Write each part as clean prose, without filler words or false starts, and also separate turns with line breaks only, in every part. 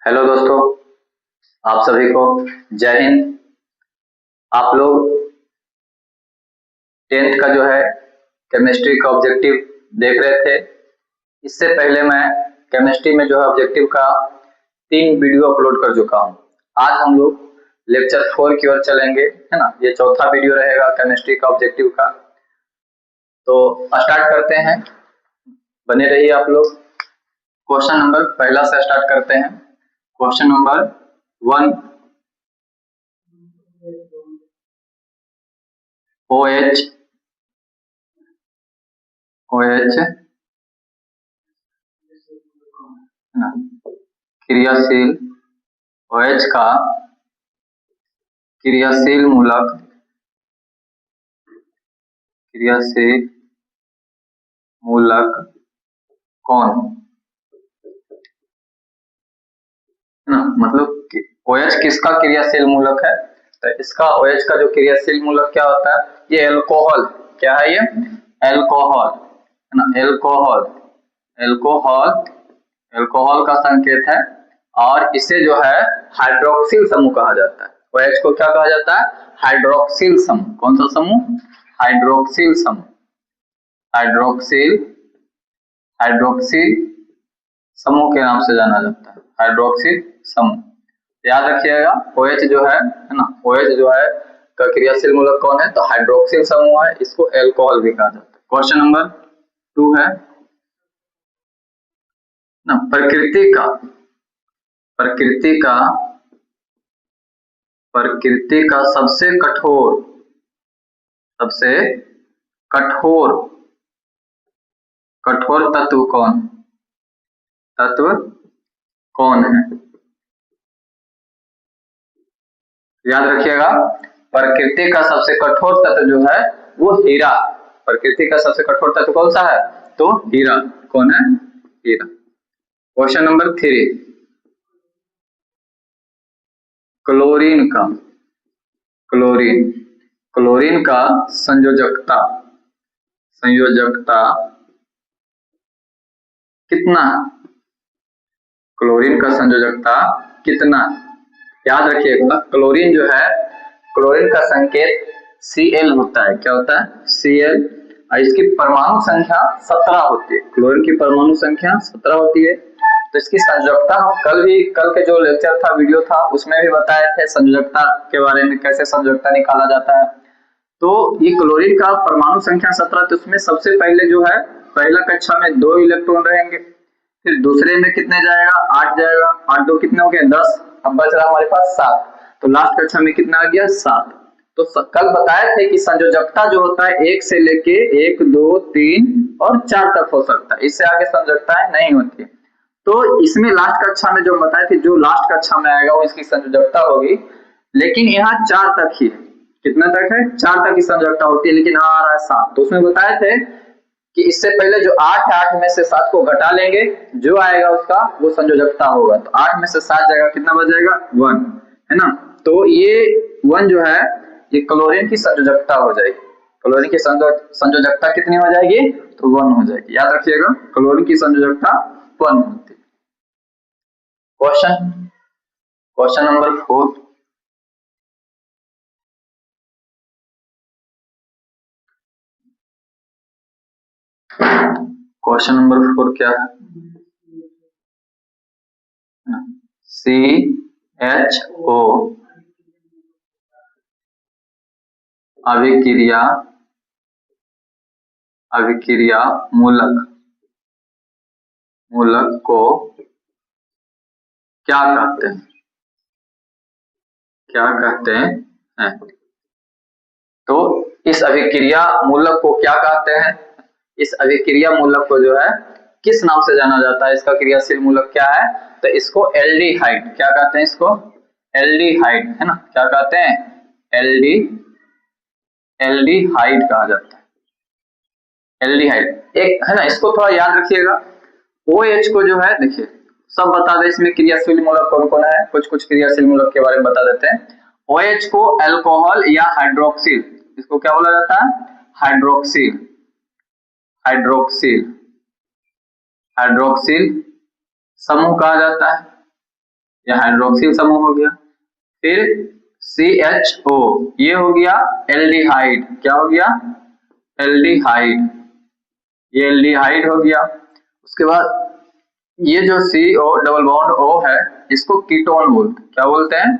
Hello दोस्तों, आप सभी को जय हिंद। आप लोग 10th का जो है केमिस्ट्री का ऑब्जेक्टिव देख रहे थे। इससे पहले मैं केमिस्ट्री में जो है ऑब्जेक्टिव का 3 वीडियो अपलोड कर चुका हूँ। आज हम लोग लेक्चर 4 की ओर चलेंगे, है ना। ये चौथा वीडियो रहेगा केमिस्ट्री का ऑब्जेक्टिव का। तो स्टार्ट करते हैं, बने रहिए आप लोग। क्वेश्चन नंबर पहला से स्टार्ट करते हैं। क्वेश्चन नंबर 1, OH क्रियाशील OH का क्रियाशील मूलक कौन है ना। मतलब OH किसका क्रियाशील मूलक है, तो इसका OH का जो क्रियाशील मूलक क्या होता है, ये एल्कोहल। क्या है ये? एल्कोहल, है ना। एल्कोहल का संकेत है और इसे जो है हाइड्रोक्सिल समूह कहा जाता है। OH को क्या कहा जाता है? हाइड्रोक्सिल समूह। कौन सा समूह? हाइड्रोक्सिल समूह। हाइड्रोक्सिल समूह के नाम से जाना जाता है, हाइड्रोक्सिल समूह। याद रखिएगा, OH जो है ना, OH जो है का क्रियाशील मूलक कौन है, तो हाइड्रोक्सिल समूह है। इसको एल्कोहल भी कहा जाता है। क्वेश्चन नंबर 2 है ना, प्रकृति का सबसे कठोर तत्व कौन है? याद रखिएगा, प्रकृति का सबसे कठोर तत्व जो है वो हीरा। प्रकृति का सबसे कठोर तत्व कौन सा है? तो हीरा। कौन है? हीरा। क्वेश्चन नंबर 3, क्लोरीन का संयोजकता कितना? क्लोरीन का संयोजकता कितना? याद रखिएगा, क्लोरीन जो है, क्लोरीन का संकेत Cl होता है। क्या होता है? Cl। और इसकी परमाणु संख्या 17 होती है। क्लोरीन की परमाणु संख्या 17 होती है। तो इसकी संयोजकता हम कल के जो लेक्चर था, वीडियो था, उसमें भी बताए थे संयोजकता के बारे में, कैसे संयोजकता निकाला जाता है। तो ये क्लोरीन का परमाणु संख्या 17, तो उसमें सबसे पहले जो है पहला कक्षा में 2 इलेक्ट्रॉन रहेंगे, फिर दूसरे में कितने जाएगा? 8 जाएगा। 8 2 कितने हो गए? 10। अब बच रहा हमारे पास 7। तो लास्ट कक्षा में कितना आ गया? 7। तो कल बताए थे कि संयोजकता जो होता है 1 से लेके 1 2 3 और 4 तक हो सकता है, इससे आगे संयोजकताएं नहीं होती। तो इसमें लास्ट कक्षा में जो बताए थे, जो लास्ट कक्षा में आएगा वो इसकी संयोजकता होगी। लेकिन यहाँ 4 तक ही है। कितना तक है? 4 तक की संयोजकता होती है, लेकिन यहाँ आ रहा है 7। तो उसमें बताए थे कि इससे पहले जो 8 है, 8 में से 7 को घटा लेंगे, जो आएगा उसका वो संयोजकता होगा। तो 8 में से 7 जाएगा, कितना बच जाएगा? 1, है ना। तो ये 1 जो है ये क्लोरीन की संयोजकता हो जाएगी। क्लोरीन की संयोजकता कितनी हो जाएगी? तो 1 हो जाएगी। याद रखिएगा, क्लोरीन की संयोजकता 1 होती है। क्वेश्चन नंबर 4, क्वेश्चन नंबर 4 क्या है? CHO अभिक्रिया मूलक को क्या कहते हैं? तो इस अभिक्रिया मूलक को क्या कहते हैं? इस अभिक्रिया मूलक को जो है किस नाम से जाना जाता है? इसका क्रियाशील मूलक क्या है? तो इसको एल्डिहाइड। क्या कहते हैं इसको? एल्डिहाइड, है ना। क्या कहते हैं? एल्डिहाइड कहा जाता है। एल्डिहाइड एक, है ना। इसको थोड़ा याद रखिएगा। OH को जो है, देखिए सब बता दे इसमें क्रियाशील मूलक कौन कौन है। कुछ क्रियाशील मूलक के बारे में बता देते हैं। OH को अल्कोहल या हाइड्रोक्सिल, इसको क्या बोला जाता है? हाइड्रोक्सिल समूह कहा जाता है। ये हाइड्रोक्सिल समूह हो गया। फिर CHO, ये हो गया एल्डिहाइड। क्या हो गया? एल्डिहाइड। ये एल्डिहाइड हो गया। उसके बाद ये जो CO डबल बॉन्ड O है, इसको कीटोन बोलते हैं। क्या बोलते हैं?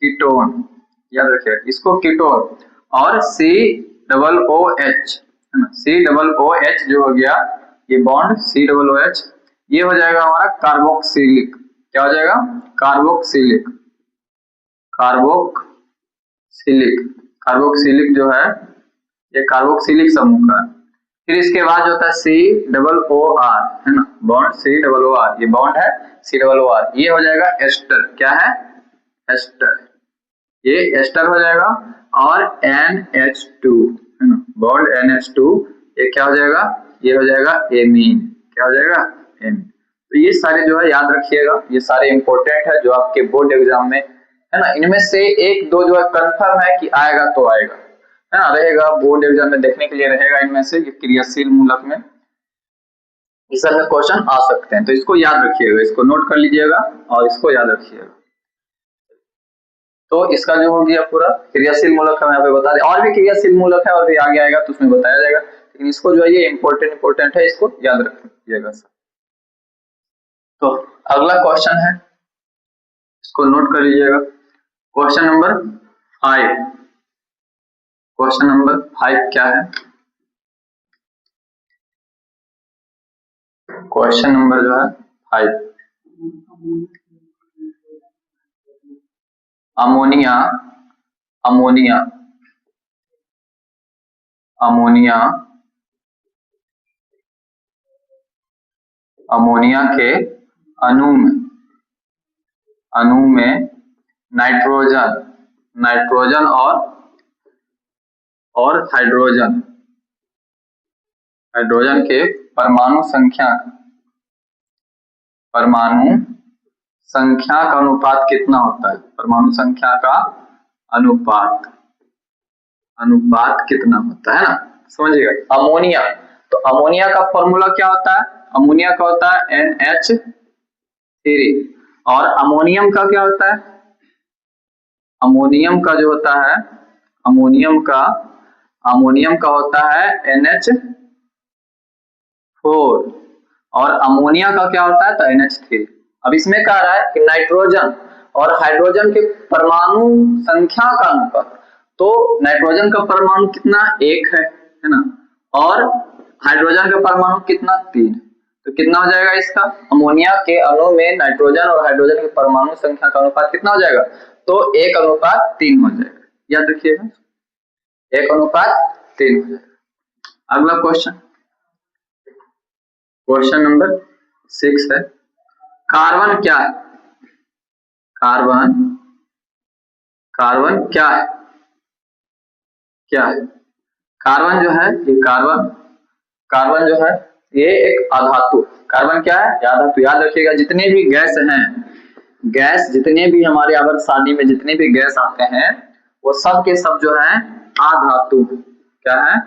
कीटोन। याद रखिए इसको कीटोन। और COOH है ना, COOH जो हो गया, ये बॉन्ड COOH, ये हो जाएगा हमारा कार्बोक्सिलिक। क्या हो जाएगा? कार्बोक्सिलिक। कार्बोक्सिलिक। कार्बोक्सिलिक जो है, ये कार्बोक्सिलिक समूह का। फिर इसके बाद जो होता है COOR है ना, बॉन्ड COOR, ये बॉन्ड है COOR, ये हो जाएगा एस्टर। क्या है? एस्टर। ये एस्टर हो जाएगा। और NH2 है ना, बॉन्ड NH2, ये क्या हो जाएगा? ये हो जाएगा एमीन। क्या हो जाएगा? एमीन। तो ये सारे जो है याद रखिएगा, ये सारे इंपॉर्टेंट है जो आपके बोर्ड एग्जाम में है ना, इनमें से एक दो जो है कंफर्म है कि आएगा तो आएगा, है ना, रहेगा बोर्ड एग्जाम में देखने के लिए रहेगा। इनमें से ये क्रियाशील मूलक में इस सब में क्वेश्चन आ सकते हैं, तो इसको याद रखिएगा, इसको नोट कर लीजिएगा और इसको याद रखिएगा। तो इसका जो हो गया पूरा क्रियाशील मूलक हम यहाँ पे बता दें, और भी क्रियाशील मूलक है और भी आगे आएगा तो उसमें बताया जाएगा, लेकिन इसको जो है ये इंपॉर्टेंट है, इसको याद रखिएगा। तो अगला क्वेश्चन है, इसको नोट कर लीजिएगा। Question number 5। क्वेश्चन नंबर 5 क्या है? क्वेश्चन नंबर जो है 5, अमोनिया अमोनिया अमोनिया अमोनिया के अणु में नाइट्रोजन और हाइड्रोजन के परमाणु संख्या का अनुपात कितना होता है? परमाणु संख्या का अनुपात कितना होता है ना, समझिएगा। अमोनिया, तो अमोनिया का फॉर्मूला क्या होता है? अमोनिया का होता है NH3। और अमोनियम का क्या होता है? अमोनियम का जो होता है, अमोनियम का होता है NH4। और अमोनिया का क्या होता है? तो NH3। अब इसमें कह रहा है कि नाइट्रोजन और हाइड्रोजन के परमाणु संख्या का अनुपात, तो नाइट्रोजन का परमाणु कितना? 1 है ना, और हाइड्रोजन का परमाणु कितना? 3। तो कितना हो जाएगा इसका? अमोनिया के अणु में नाइट्रोजन और हाइड्रोजन के परमाणु संख्या का अनुपात कितना हो जाएगा? तो 1:3 हो जाएगा। याद रखिएगा, 1:3 हो जाएगा। अगला क्वेश्चन, क्वेश्चन नंबर 6 है, कार्बन क्या है? कार्बन क्या है? कार्बन जो है, ये कार्बन जो है, ये एक अधातु। कार्बन क्या है? अधातु। याद रखिएगा, जितने भी गैस हैं, जितने भी हमारे आवर्तसारणी में जितने भी गैस आते हैं, वो सब के सब जो है अधातु। क्या है?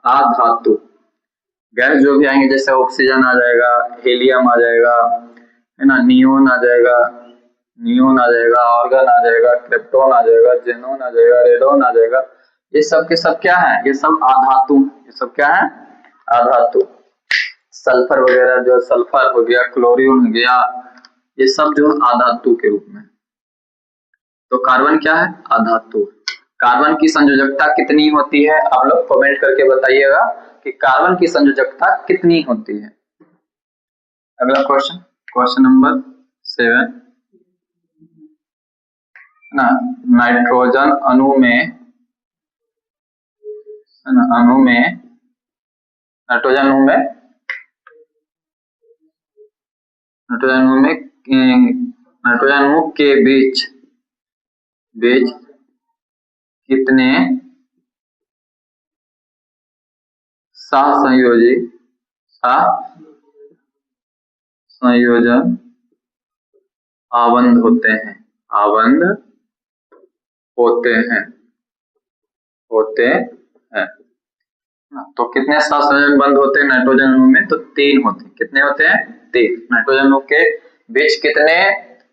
अधातु। गैस जो भी आएंगे, जैसे ऑक्सीजन आ जाएगा, हीलियम आ जाएगा, है ना, नियोन आ जाएगा, ऑर्गन आ जाएगा, क्रिप्टोन आ जाएगा, जेनोन आ जाएगा, रेडोन आ जाएगा, ये सब के सब क्या है? ये सब अधातु। ये सब क्या है? अधातु। सल्फर वगैरह जो सल्फर हो गया, क्लोरीन हो गया, ये सब जो है अधातु के रूप में। तो कार्बन क्या है? अधातु। कार्बन की संयोजकता कितनी होती है? आप लोग कमेंट करके बताइएगा कि कार्बन की संयोजकता कितनी होती है। अगला क्वेश्चन, क्वेश्चन नंबर 7 ना, नाइट्रोजन अणु में नाइट्रोजन अणु के बीच कितने सहसंयोजन आबंध होते हैं? तो कितने सहसंयोजन बंध होते हैं नाइट्रोजन अणु में? तो 3 होते हैं। कितने होते हैं? 3। नाइट्रोजन अणु के बीच कितने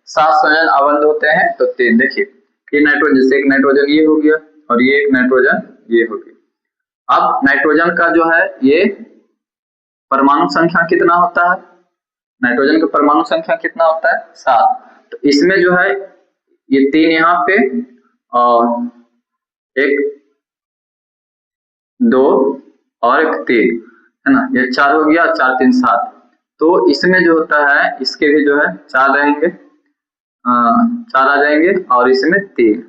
7 संयोजन अवंध होते हैं तो 3। देखिए ये नाइट्रोजन से एक नाइट्रोजन ये हो गया और ये एक नाइट्रोजन ये हो गया। अब नाइट्रोजन का जो है ये परमाणु संख्या कितना होता है, नाइट्रोजन का परमाणु संख्या कितना होता है 7। तो इसमें जो है ये 3 यहाँ पे और 1 2 और 1 3 है ना, ये 4 हो गया, 4 3 7। तो इसमें जो होता है इसके भी जो है 4 रहेंगे, 4 आ जाएंगे और इसमें 3।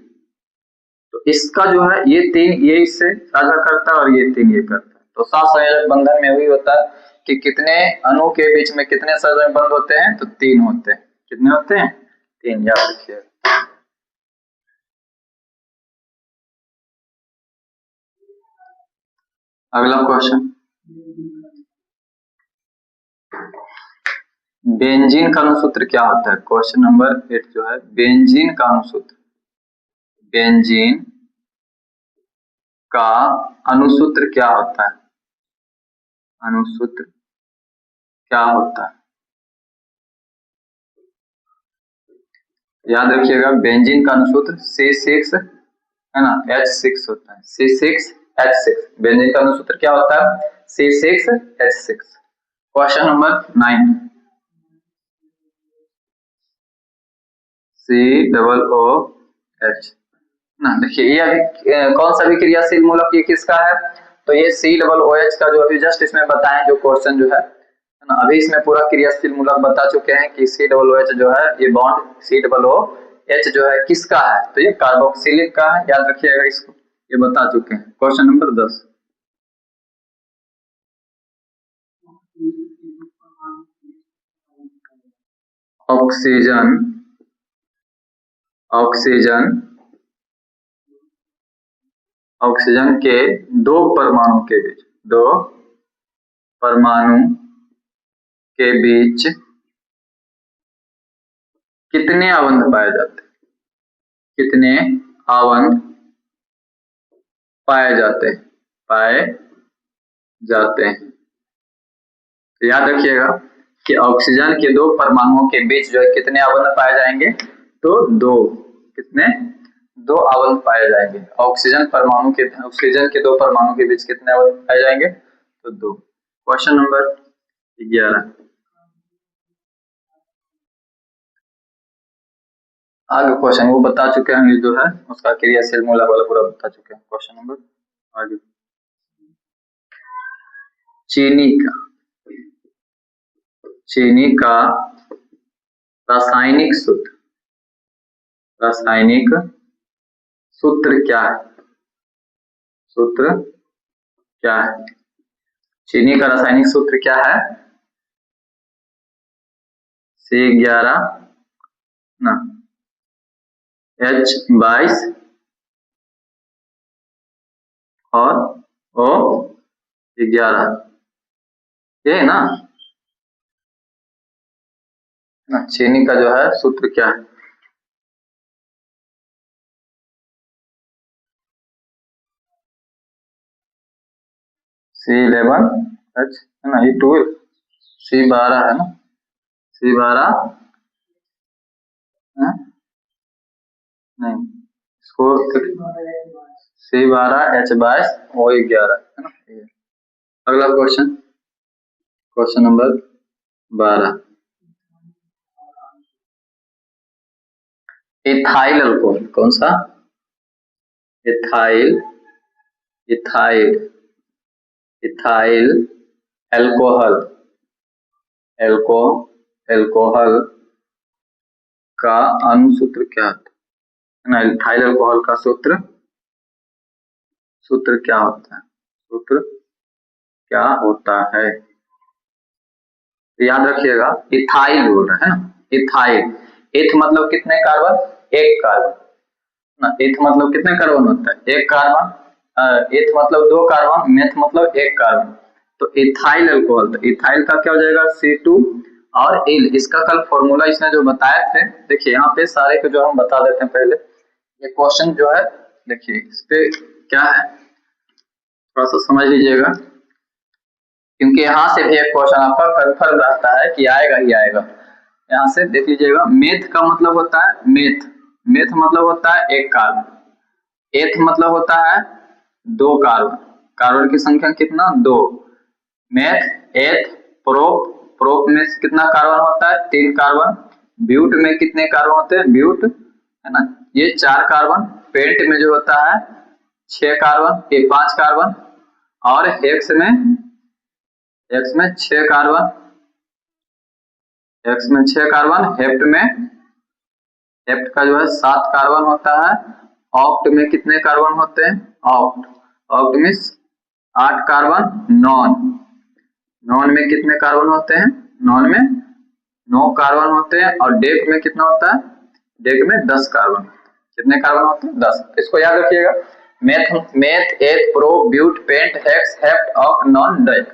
तो इसका जो है ये 3 ये इससे साझा करता है और ये 3 ये करता है। तो 7 संयोजक बंधन में वही होता है कि कितने अणु के बीच में कितने संयोजक बंध होते हैं, तो 3 होते हैं। कितने होते हैं 3, याद रखिए। अगला क्वेश्चन, बेंजीन का अणुसूत्र क्या होता है। क्वेश्चन नंबर 8 जो है बेंजीन का अणुसूत्र, बेंजीन का अणुसूत्र क्या होता है, अणुसूत्र क्या होता है, याद रखिएगा। बेंजीन का अणुसूत्र C6 है ना, H6 होता है, C6H6। बेंजीन का अणुसूत्र क्या होता है C6H6। क्वेश्चन नंबर 9, COOH ना। देखिए ये अभी कौन सा भी क्रियाशील मूलक ये किसका है, तो ये COOH का जो अभी जस्ट इसमें बताएं जो क्वेश्चन जो है ना, अभी इसमें पूरा क्रियाशील मूलक बता चुके हैं कि COOH जो है ये बॉन्ड COOH जो है किसका है, तो ये कार्बोक्सिलिक का है, याद रखिएगा इसको, ये बता चुके हैं। Question number 10, oxygen, oxygen, oxygen के 2 परमाणु के बीच, 2 परमाणु के बीच कितने अवंध पाए जाते हैं, कितने अवंध पाए जाते हैं, पाए जाते हैं। तो याद रखिएगा कि ऑक्सीजन के 2 परमाणुओं के बीच जो है कितने अवंध पाए जाएंगे, तो 2, कितने 2 अवंध पाए जाएंगे। ऑक्सीजन परमाणु के, ऑक्सीजन के 2 परमाणु के बीच कितने अवंध पाए जाएंगे, तो 2। क्वेश्चन नंबर 11, आगे क्वेश्चन वो बता चुके हैं, जो है उसका क्रियाशील मूलक वाला पूरा बता चुके हैं। क्वेश्चन नंबर आगे, चीनी का, चीनी का रासायनिक सूत्र, रासायनिक सूत्र क्या है, सूत्र क्या है, चीनी का रासायनिक सूत्र क्या है, C11 ना, H22 और O11, ये है ना। चीनी का जो है सूत्र क्या है, C11H है ना, ये 12, C12 है ना, C12 नहीं, इसको C12H22 O11 है ना। अगला question, question number 12, ethyl alcohol, कौन सा, ethyl, ethyl, ethyl alcohol, alcohol का अणुसूत्र क्या होता है ना, इथाइल अल्कोहल का सूत्र, सूत्र क्या होता है, सूत्र क्या होता है, तो याद रखिएगा इथाइल बोल रहे हैं, इथाइल, एथ मतलब कितने कार्बन, 1 कार्बन ना, एथ मतलब कितने कार्बन होता है 1 कार्बन, एथ मतलब 2 कार्बन, मेथ मतलब 1 कार्बन। तो इथाइल अल्कोहल, तो इथाइल का क्या हो जाएगा C2 और इल, इसका कल फॉर्मूला इसने जो बताए थे, देखिए यहाँ पे सारे को जो हम बता देते हैं पहले। ये क्वेश्चन जो है देखिए इस पे क्या है थोड़ा सा समझ लीजिएगा, क्योंकि यहाँ से भी एक क्वेश्चन आपका कन्फर्म रहता है कि आएगा ही आएगा। यहाँ से देख लीजिएगा, मेथ का मतलब होता है मेथ, मेथ मतलब होता है एक कार्बन, एथ मतलब होता है दो कार्बन, कार्बन की संख्या कितना, दो। मेथ, एथ, प्रोप, प्रोप में कितना कार्बन होता है, 3 कार्बन। ब्यूट में कितने कार्बन होते हैं, ब्यूट है ना, ये 4 कार्बन। पेंट में जो होता है 6 कार्बन, ये 5 कार्बन। और हेक्स में 6 कार्बन, हेक्स में 6 कार्बन। हेप्ट में, हेप्ट का जो है 7 कार्बन होता है। ऑक्ट में कितने कार्बन होते हैं, ऑक्ट, ऑक्ट में 8 कार्बन। नॉन, नॉन में कितने कार्बन होते हैं, नॉन में 9 कार्बन होते हैं। और डेक में कितना होता है, डेक में 10 कार्बन। कितने कार्बन होते हैं, 10। इसको याद रखिएगा, meth, meth, eth, pro, but, pent, hex, hept, oct, non, dec,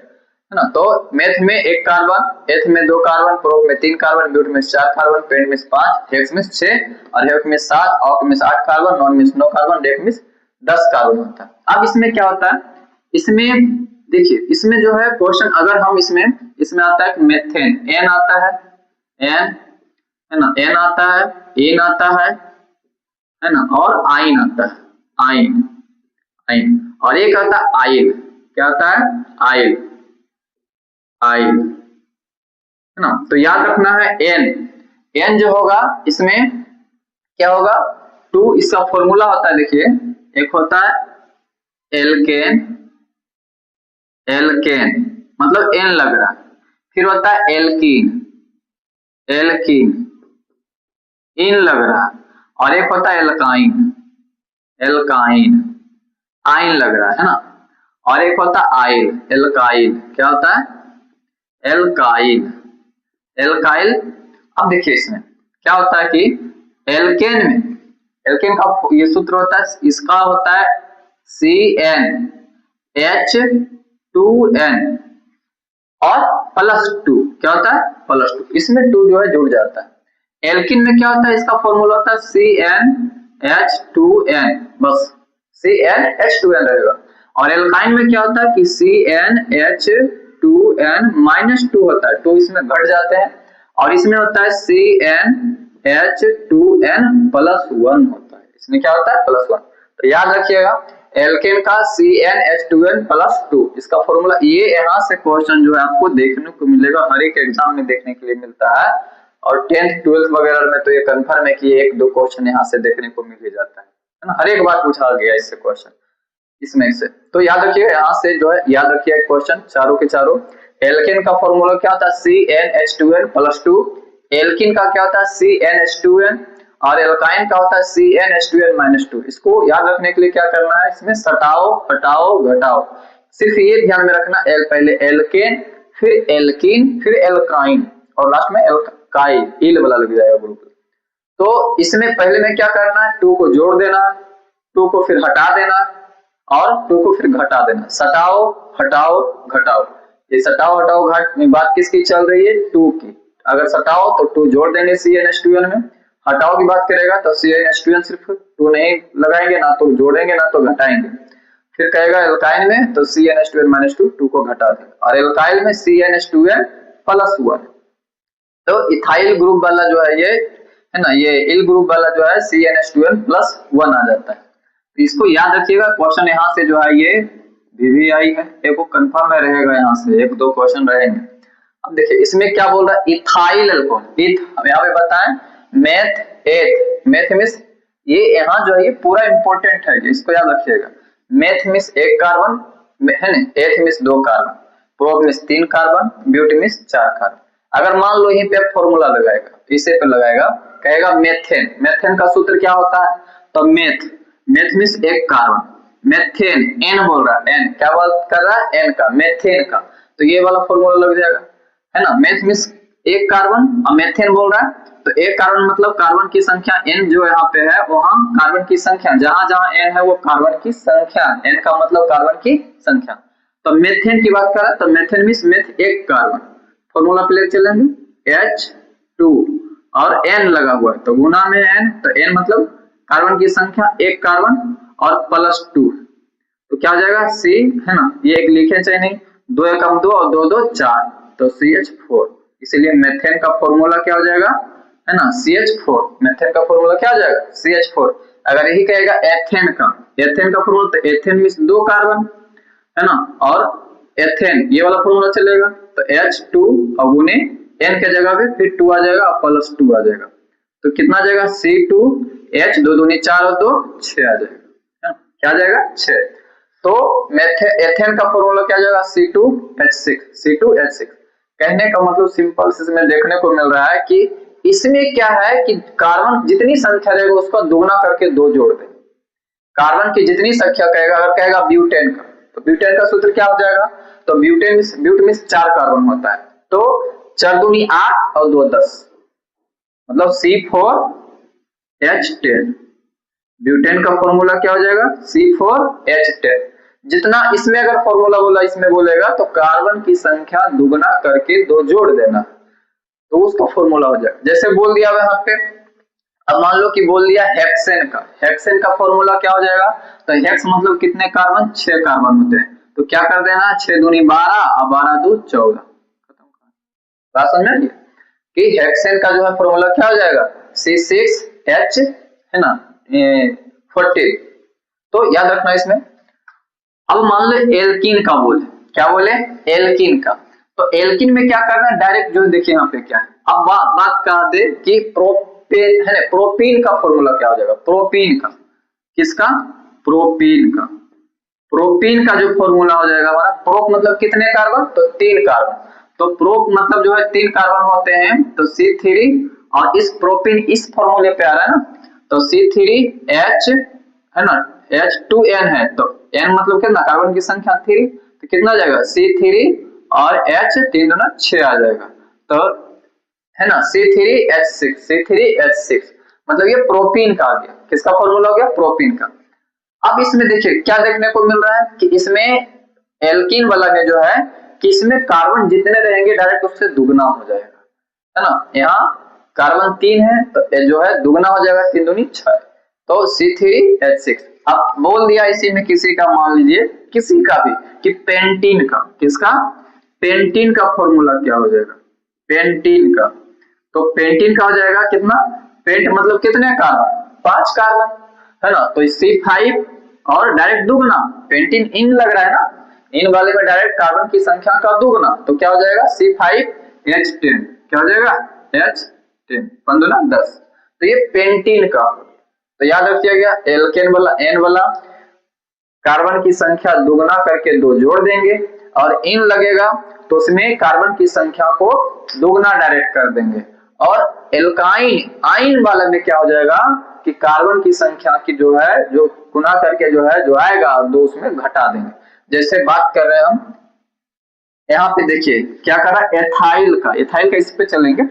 है ना। तो मेथ में 1 कार्बन, एथ में 2 कार्बन, प्रो में 3 कार्बन, ब्यूट में 4 कार्बन, पेंट में 5, हेक्स में 6 और हेप्ट में 7, ऑक्ट में 8 कार्बन, नॉन में 9 कार्बन, डेक में 10 कार्बन होता है। अब इसमें क्या होता है, इसमें देखिए, इसमें जो है क्वेश्चन, अगर हम इसमें आता है मेथेन, एन आता है, एन है ना, एन आता है, एन आता है ना, और आइन आता है, आइन, आइन, और एक आता है आइल। क्या आता है, आइल, आइल, है ना। तो याद रखना है एन, एन जो होगा इसमें क्या होगा, 2, इसका फॉर्मूला होता है, देखिए एक होता है एल्केन, एल्केन मतलब एन लग रहा है। फिर होता है एल्कीन, एल्कीन इन लग रहा है। और एक होता है एल्काइन, एल्काइन आइन लग रहा है ना। और एक होता है आइल, एल्काइल। क्या होता है, एल्काइल, एल्काइल। अब देखिए इसमें क्या होता है कि एल्केन में, एल्केन का ये सूत्र होता है, इसका होता है CnH2n और +2। क्या होता है, +2, इसमें 2 जो है जुड़ जाता है। एल्किन में क्या होता है, इसका फॉर्मूला होता है CnH2n, बस CnH2n रहेगा। और एल्काइन में क्या होता है कि CnH2n-2 होता है, 2 इसमें घट जाते हैं। और इसमें होता है CnH2n+1 होता है, इसमें क्या होता है, +1। तो याद रखिएगा, एल्केन का CnH2n+2, इसका फॉर्मूला। ये यहाँ से क्वेश्चन जो है आपको देखने को मिलेगा, हर एक एग्जाम में देखने के लिए मिलता है। और 10th 12th वगैरह में तो ये कंफर्म है कि 1-2 क्वेश्चन यहाँ से देखने को मिल ही जाता है ना, हर एक बार पूछा गया इससे क्वेश्चन इसमें से। तो याद रखिए, यहाँ से जो है याद रखिए क्वेश्चन चारों के चारों। एल्केन का फॉर्मूला क्या होता है, CnH2n+2। एल्किन का क्या होता है, CnH2n। और एल्काइन का होता है CnH2n-2। इसको याद रखने के लिए क्या करना है, इसमें सटाओ, हटाओ, घटाओ। सिर्फ ये ध्यान में रखना, पहले एल्केन, फिर एल्किन, फिर एल्काइन, और लास्ट में एल्काइल, इल वाला लग जाएगा ग्रुप। तो इसमें पहले में क्या करना है, 2 को जोड़ देना, 2 को फिर हटा देना, और 2 को फिर घटा देना। सटाओ, हटाओ, घटाओ। ये सटाओ, हटाओ, घट में बात किसकी चल रही है, 2 की। अगर सटाओ तो 2 जोड़ देंगे CnH2n में, हटाओ की बात करेगा तो CnH2n सिर्फ 2 नहीं लगाएंगे, ना तो जोड़ेंगे ना तो घटाएंगे। फिर कहेगा एल्काइन में तो CnH2n-2, 2 को घटा देंगे। और एल्काइल में CnH2n+1। तो इथाइल ग्रुप वाला जो है ये है ना, ये इल ग्रुप वाला जो है CnH2n+1 आ जाता है। तो इसको याद रखिएगा, क्वेश्चन यहाँ से जो है ये VVI है, एक वो कंफर्म में रहेगा, यहाँ से 1-2 क्वेश्चन रहेंगे। अब देखिए इसमें क्या बोल रहा है, इथाइल अल्कोहल, इथ यहाँ पे बताएं, मेथ, एथ, मेथ मींस ये यहाँ जो है ये पूरा इंपॉर्टेंट है, इसको याद रखिएगा। मेथ मींस 1 कार्बन है ना, eth means 2 carbon, prop means 3 carbon, but means 4 carbon. अगर मान लो यहीं पे फॉर्मूला लगाएगा, इसे पे लगाएगा, कहेगा मेथेन, मेथेन का सूत्र क्या होता है, तो meth, meth means 1 carbon, methane, एन बोल रहा है, एन क्या बात कर रहा है, एन का, मेथेन का, तो ये वाला फॉर्मूला लग जाएगा, है ना। मेथ मींस 1 कार्बन और मेथेन बोल रहा है, तो 1 कार्बन मतलब कार्बन की संख्या n जो यहाँ पे है, वहां कार्बन की संख्या, जहां जहां n है वो कार्बन की संख्या, n का मतलब कार्बन की संख्या। तो मेथेन की बात करें तो methane means meth 1 carbon, formula पे ले चलेंगे H2 और n लगा हुआ है तो गुना में n, तो n मतलब कार्बन की संख्या 1 कार्बन और +2, तो क्या हो जाएगा C, है ना, ये एक लिखे चाहिए नहीं, 2 एकम 2 और 2 2 4, तो CH4। इसलिए मेथेन का फॉर्मूला क्या हो जाएगा, है ना, CH4। मेथेन का फॉर्मूला क्या हो जाएगा, CH4। अगर यही कहेगा एथेन का फॉर्मूला, तो एथेन मीन्स 2 कार्बन, है ना, और एथेन ये वाला फॉर्मूला चलेगा, तो H2 और गुने N के जगह पे फिर 2 आ जाएगा और +2 आ जाएगा, तो कितना आ जाएगा, C2H, 2 दूनी 4 और 2 6 आ जाएगा, है ना, क्या आ जाएगा 6। तो एथेन का फॉर्मूला क्या आ जाएगा, C2H6। कहने का मतलब सिंपल से इसमें देखने को मिल रहा है कि इसमें क्या है कि कार्बन जितनी संख्या रहेगा उसका दुगना करके 2 जोड़ दें। कार्बन की जितनी संख्या कहेगा, अगर कहेगा ब्यूटेन का, तो ब्यूटेन का सूत्र क्या हो जाएगा, तो ब्यूट मीन्स 4 कार्बन होता है, तो 4 दूनी 8 और 2 10, मतलब C4H10। ब्यूटेन का फॉर्मूला क्या हो जाएगा, C4H10। जितना इसमें अगर फॉर्मूला बोला इसमें बोलेगा तो कार्बन की संख्या दुगना करके 2 जोड़ देना, तो उसका फॉर्मूला हो जाएगा। जैसे बोल दिया यहाँ पे, अब मान लो कि बोल दिया हेक्सेन का फॉर्मूला क्या हो जाएगा, तो हेक्स मतलब कितने कार्बन, 6 कार्बन होते हैं, तो क्या कर देना, 6 दूनी 12 और 12 दू 14। बात समझ में कि हेक्सेन का जो है फॉर्मूला क्या हो जाएगा, C6H, है ना, 40। तो याद रखना इसमें। अब मान लो एल्कीन का बोले, क्या बोले, एल्कीन का, तो एल्कीन में क्या करना है, डायरेक्ट जो देखिए यहाँ पे क्या है। अब बात कर दे कि प्रोपेन है ना, प्रोपीन का फॉर्मूला क्या हो जाएगा, प्रोपीन का, किसका, प्रोपीन का जो फॉर्मूला हो जाएगा हमारा, प्रोप मतलब कितने कार्बन, तो 3 कार्बन, तो प्रोप मतलब जो है 3 कार्बन होते हैं, तो C3, और इस प्रोपीन इस फॉर्मूले पे आ रहा है ना, तो C3H, है ना, H2N है, तो N मतलब कितना, कार्बन की संख्या 3, तो कितना आ जाएगा, C3 और H 3 दूना 6 आ जाएगा, तो है ना, C3H6 मतलब ये प्रोपीन का आ गया। किसका फॉर्मूला हो गया, प्रोपीन का। अब इसमें देखिए क्या देखने को मिल रहा है कि इसमें एल्कीन वाला में जो है कि इसमें कार्बन जितने रहेंगे डायरेक्ट उससे दुगना हो जाएगा, है ना, यहाँ कार्बन 3 है तो जो है दुगना हो जाएगा, 3 दूनी 6, तो C3H6। अब बोल दिया इसी में किसी का, मान लीजिए किसी का भी, कि पेंटीन का, किसका, पेंटीन का फॉर्मूला क्या हो जाएगा, पेंटीन का, तो पेंटीन का हो जाएगा कितना, पेंट मतलब कितने कार्बन, 5 कार्बन, है ना, तो C5 और डायरेक्ट दुगना, पेंटीन इन लग रहा है ना, इन वाले में डायरेक्ट कार्बन की संख्या का दुगना, तो क्या हो जाएगा, C5H10, क्या हो जाएगा, H10, 5 दूना 10, तो ये पेंटीन का। तो याद रखिए गया, एल्केन वाला, एन वाला कार्बन की संख्या दुगना करके 2 जोड़ देंगे, और इन लगेगा तो उसमें कार्बन की संख्या को दुगना डायरेक्ट कर देंगे, और एल्काइन आइन वाला में क्या हो जाएगा कि कार्बन की संख्या की जो है, जो गुना करके जो है जो आएगा 2 उसमें घटा देंगे। जैसे बात कर रहे हैं हम यहाँ पे, देखिए क्या कर रहा है, एथाइल का इस पे चलेंगे।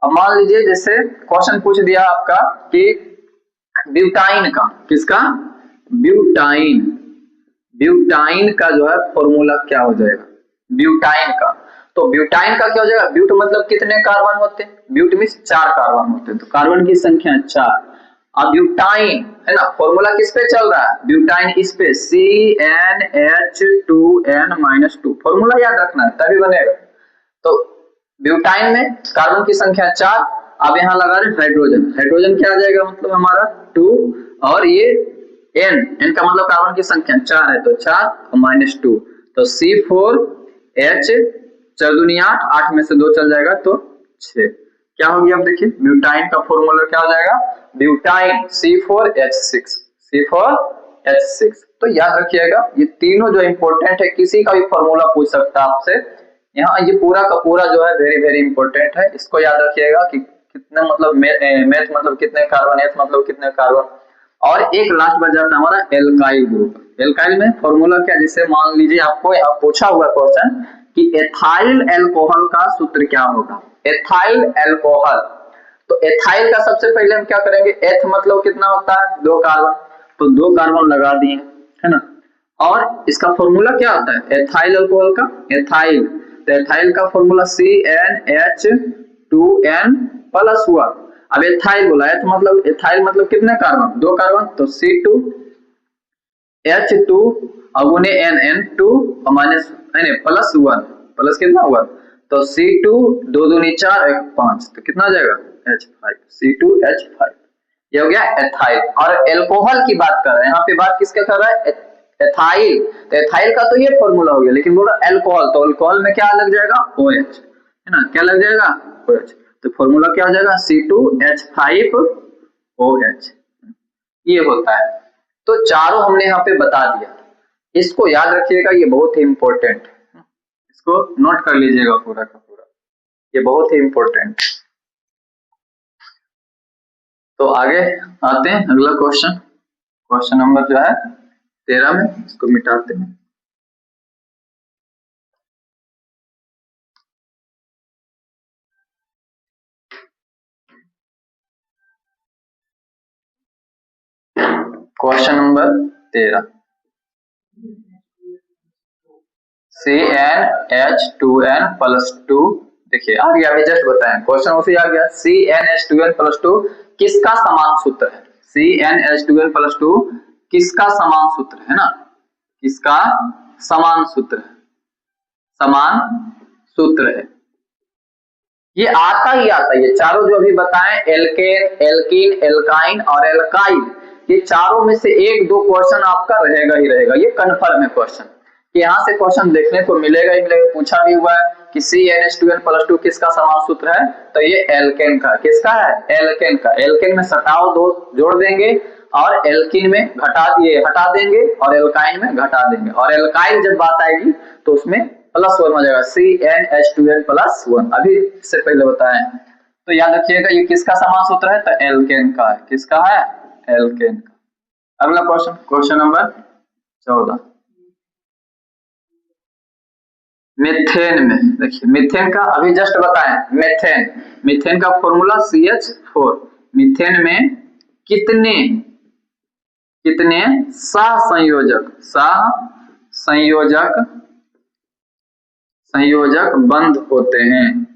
अब मान लीजिए जैसे क्वेश्चन पूछ दिया आपका कि ब्यूटाइन का, किसका, ब्यूटाइन का जो है फॉर्मूला क्या हो जाएगा, ब्यूटाइन का, तो ब्यूटाइन का क्या हो जाएगा, ब्यूट मतलब कितने कार्बन होते हैं, ब्यूट मीन्स 4 कार्बन होते हैं, तो कार्बन की संख्या 4। अब ब्यूटाइन है ना, फॉर्मूला किस पे चल रहा है, ब्यूटाइन इस पे CnH2n-2, फॉर्मूला याद रखना है तभी बनेगा। तो ब्यूटाइन में कार्बन की संख्या 4, अब यहाँ लगा रहे हाइड्रोजन क्या आ जाएगा, मतलब हमारा 2, और ये n का मतलब कार्बन की संख्या 4 है, तो 4 और -2, तो C4H, 4 दूनी 8, 8 में से 2 चल जाएगा तो 6, क्या होगी, अब देखिए ब्यूटाइन का फॉर्मूला क्या हो जाएगा, ब्यूटाइन C4H6। तो याद रखिएगा ये तीनों जो इंपॉर्टेंट है, किसी का भी फॉर्मूला पूछ सकता है आपसे, यहाँ ये पूरा का पूरा जो है वेरी वेरी इंपॉर्टेंट है, इसको याद रखिएगा कि कितने मतलब मेथ मतलब कितने कार्बन, एथ मतलब कितने कार्बन। और एक लास्ट बच जाता है हमारा एल्काइल ग्रुप। एल्काइल में फॉर्मूला क्या, जैसे मान लीजिए आपको यहाँ पूछा हुआ क्वेश्चन कि एथाइल अल्कोहल का सूत्र क्या होगा, एथाइल अल्कोहल, तो एथाइल का सबसे पहले हम क्या करेंगे, एथ मतलब कितना होता है, 2 कार्बन, तो 2 कार्बन लगा दिए, है ना, और इसका फॉर्मूला क्या होता है एथाइल अल्कोहल का, एथाइल, तो एथाइल का फॉर्मूला CnH2n+1। अब एथाइल बोला, एथाइल मतलब कितने कार्बन, 2 कार्बन, तो C2H2 और गुने N2 और +1, प्लस कितना हुआ, तो C2 दो दूनी 4 1 5, तो कितना आ जाएगा H5, C2H5। ये हो गया एथाइल। और एल्कोहल की बात कर रहे हैं, यहाँ पे बात किसका कर रहा है, एथाइल। तो एथाइल का तो ये फॉर्मूला हो गया, लेकिन बोलो अल्कोहल, तो अल्कोहल में क्या लग जाएगा, OH, है ना, क्या लग जाएगा, OH। तो फॉर्मूला क्या हो जाएगा, C2H5OH, ये होता है। तो चारों हमने यहाँ पे बता दिया, इसको याद रखिएगा, ये बहुत ही इंपॉर्टेंट, इसको नोट कर लीजिएगा पूरा का पूरा, ये बहुत ही इंपॉर्टेंट। तो आगे आते हैं अगला क्वेश्चन, क्वेश्चन नंबर जो है 13 में, इसको मिटाते हैं। क्वेश्चन नंबर 13, CnH2n+2, देखिए आ गया, अभी जस्ट बताएं, क्वेश्चन उसी आ गया, CnH2n+2 किसका समान सूत्र है, CnH2n+2 किसका समान सूत्र है ना, किसका समान सूत्र है, समान सूत्र है। ये आता ही आता है, ये चारों जो अभी बताएं, एल्केन, एल्कीन, एल्काइन और एल्काइल, ये चारों में से एक दो क्वेश्चन आपका रहेगा ही रहेगा, ये कन्फर्म है क्वेश्चन, कि यहाँ से क्वेश्चन देखने को मिलेगा ही मिलेगा। पूछा भी हुआ है कि CnH2n+2 किसका समान सूत्र है, तो ये एल्केन का, किसका है, एल्केन का। एल्केन में सटाओ दो जोड़ देंगे, और एल्कीन में घटा दिए हटा देंगे, और एल्काइन में घटा देंगे, और एल्काइल जब बात आएगी तो उसमें +1 हो जाएगा, CnH2n+1। अभी से पहले बताएं, तो याद रखिएगा ये किसका समान सूत्र है, तो एल्केन का है, किसका है, एल्केन का। अगला क्वेश्चन, क्वेश्चन नंबर 14, मीथेन में, देखिए मीथेन का अभी जस्ट बताएं, मीथेन, मीथेन का फॉर्मूला CH4। मीथेन में कितने कितने सहसंयोजक, सहसंयोजक संयोजक बंध होते हैं,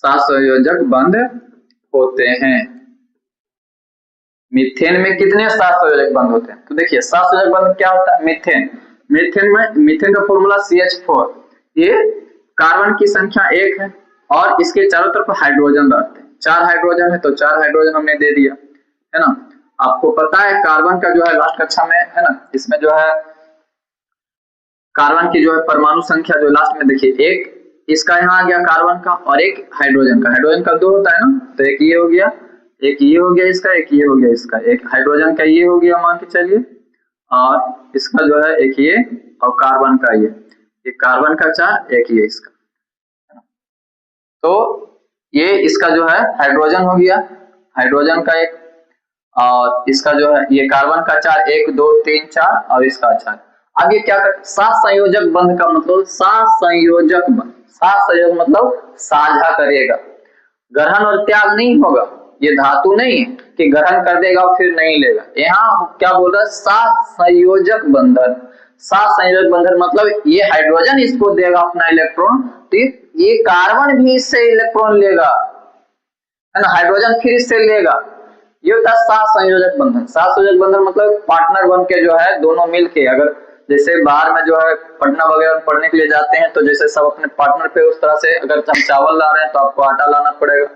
सहसंयोजक बंध होते हैं। मीथेन में कितने सहसंयोजक बंध होते हैं, तो देखिए सहसंयोजक बंध क्या होता है, मीथेन, मीथेन में मीथेन का फॉर्मूला CH4, ये कार्बन की संख्या 1 है, और इसके चारों तरफ हाइड्रोजन रहते हैं, 4 हाइड्रोजन है, तो 4 हाइड्रोजन हमने दे दिया, है ना। आपको पता है कार्बन का जो है लास्ट कक्षा में, है ना, इसमें जो है कार्बन की जो है परमाणु संख्या जो लास्ट में देखिए, एक इसका यहाँ आ गया कार्बन का, और एक हाइड्रोजन का, हाइड्रोजन का 2 होता है ना, तो एक ये हो गया, एक ये हो गया इसका, एक ये हो गया इसका, एक हाइड्रोजन का ये हो गया मान के चलिए, और इसका जो है एक ये, और कार्बन का ये कार्बन का 4, एक ये इसका, तो ये इसका जो है हाइड्रोजन हो गया, हाइड्रोजन का एक, और इसका जो है ये कार्बन का 4, 1 2 3 4, और इसका 4। अब ये क्या कर, सहसंयोजक बंध का मतलब, सहसंयोजक बंध, सहसंयोजक मतलब साझा करेगा, ग्रहण और त्याग नहीं होगा, ये धातु नहीं है कि ग्रहण कर देगा और फिर नहीं लेगा, यहाँ क्या बोल रहा है, सहसंयोजक बंधन। सहसंयोजक बंधन मतलब ये हाइड्रोजन इसको देगा अपना इलेक्ट्रॉन, तो ये कार्बन भी इससे इलेक्ट्रॉन लेगा, है ना, हाइड्रोजन फिर इससे लेगा, ये होता है सहसंयोजक बंधन। सहसंयोजक बंधन मतलब पार्टनर बन के जो है दोनों मिलके, अगर जैसे बाहर में जो है पटना वगैरह पढ़ने के लिए जाते हैं, तो जैसे सब अपने पार्टनर पे, उस तरह से अगर हम चावल ला रहे हैं तो आपको आटा लाना पड़ेगा,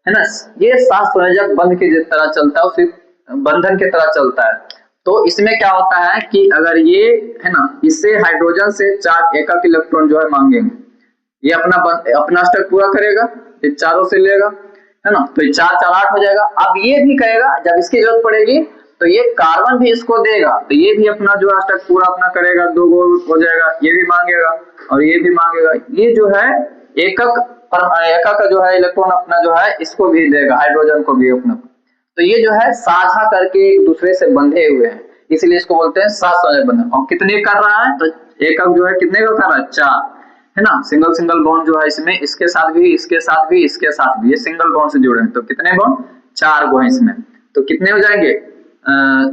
है ना, ये सहसंयोजक बंध की जिस तरह चलता है, उसी बंधन की तरह चलता है। तो इसमें क्या होता है कि अगर ये, है ना, इससे हाइड्रोजन से 4 एकक इलेक्ट्रॉन जो है मांगेंगे, ये अपना स्टेप पूरा करेगा, ये चारों से लेगा, है ना, तो ये 4 4 8 हो जाएगा। अब ये भी कहेगा जब इसकी जरूरत पड़ेगी तो ये कार्बन भी इसको देगा, तो ये भी अपना जो स्टेप पूरा अपना करेगा, 2 गोल हो जाएगा, ये भी मांगेगा और ये भी मांगेगा, ये जो है एकक एकक जो है इलेक्ट्रॉन अपना जो है इसको भी देगा, हाइड्रोजन को भी अपना, तो ये जो है साझा करके एक दूसरे से बंधे हुए हैं, इसलिए इसको बोलते हैं सहसंयोजक बंधन। और कितने कर रहा है, तो एकक जो है कितने का कर रहा है, 4, है ना, सिंगल सिंगल बॉन्ड जो है इसमें, इसके साथ भी, इसके साथ भी, इसके साथ भी, ये सिंगल बॉन्ड से जुड़े हैं, तो कितने बॉन्ड, 4 गो है इसमें, तो कितने हो जाएंगे,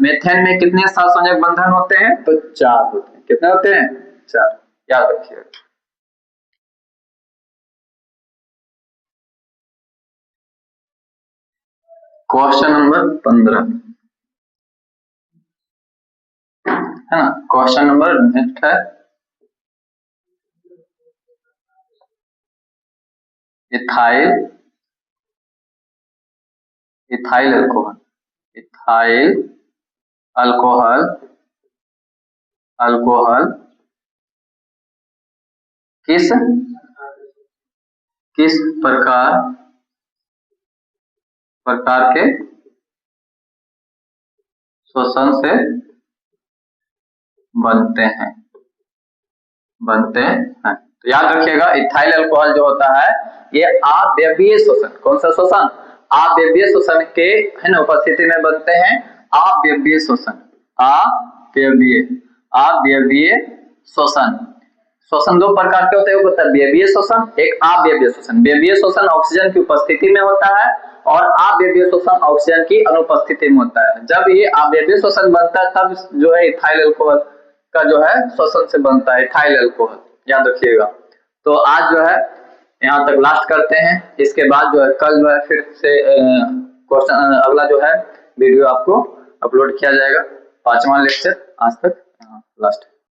मेथेन में कितने सहसंयोजक बंधन होते हैं, तो 4 होते हैं, कितने होते हैं, 4, याद रखिए। क्वेश्चन नंबर 15, है ना, क्वेश्चन नंबर नेक्स्ट है ethyl ethyl alcohol ethyl alcohol alcohol किस प्रकार के शोषण से बनते हैं। तो याद रखिएगा, इथाइल अल्कोहल जो होता है ये अव्यवीय शोषण, कौन सा शोषण? अव्यवीय शोषण के है ना उपस्थिति में बनते हैं। अव्यवीय शोषण, अव्यवीय शोषण। शोषण दो प्रकार के होते हैं, होता है व्यवीय शोषण, एक अव्यवीय शोषण। व्यवीय शोषण ऑक्सीजन की उपस्थिति में होता है और अव्यवीय शोषण ऑक्सीजन की अनुपस्थिति में होता है। जब ये अव्यवीय शोषण बनता है तब जो है इथाइल अल्कोहल का जो है शोषण से बनता है इथाइल अल्कोहल, याद रखिएगा। तो आज जो है यहाँ तक लास्ट करते हैं, इसके बाद जो है कल जो है फिर से क्वेश्चन अगला जो है वीडियो आपको अपलोड किया जाएगा। 5वां लेक्चर आज तक लास्ट।